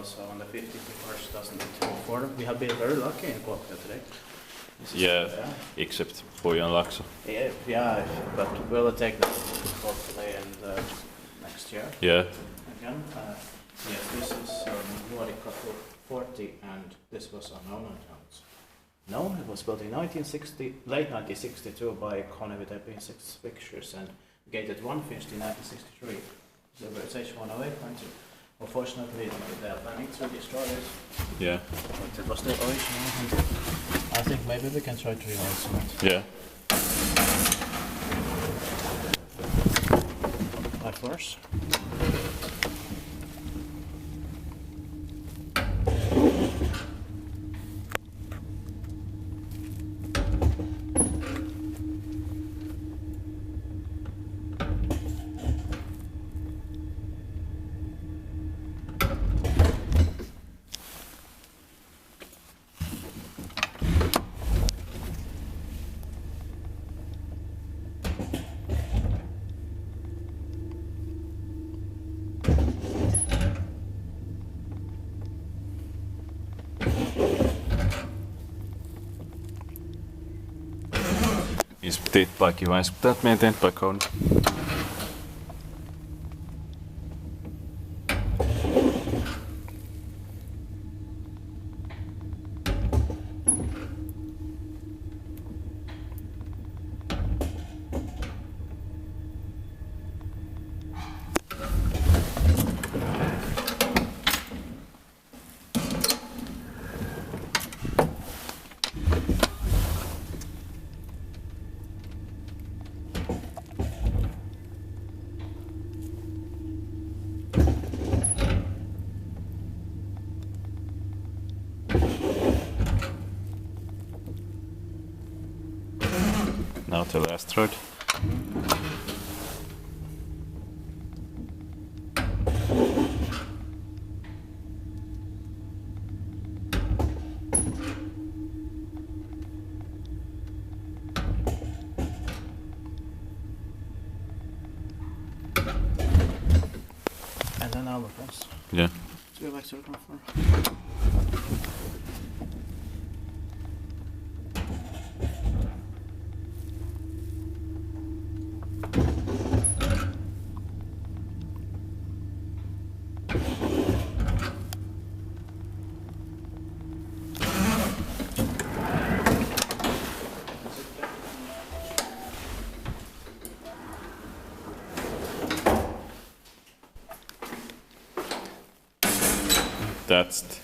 also on the 51st, 2024. We have been very lucky in Kuopio today. Yeah, except Pojan Laakso. Yeah, but we'll take that hopefully and next year. Yeah. Again. Yes, this is Vuorikatu 40, and this was unknown accounts. No, it was built in late 1962 by Kone with AP6 fixtures and gated 1 finished in 1963. So it's H108.2. Unfortunately, they are planning to destroy it. Yeah. But it was the original, and I think maybe we can try to realize it. Yeah. By force. Inspected by Device that maintained by Kone. Now the last thread. And then our press. Yeah. So you like to confirm? That's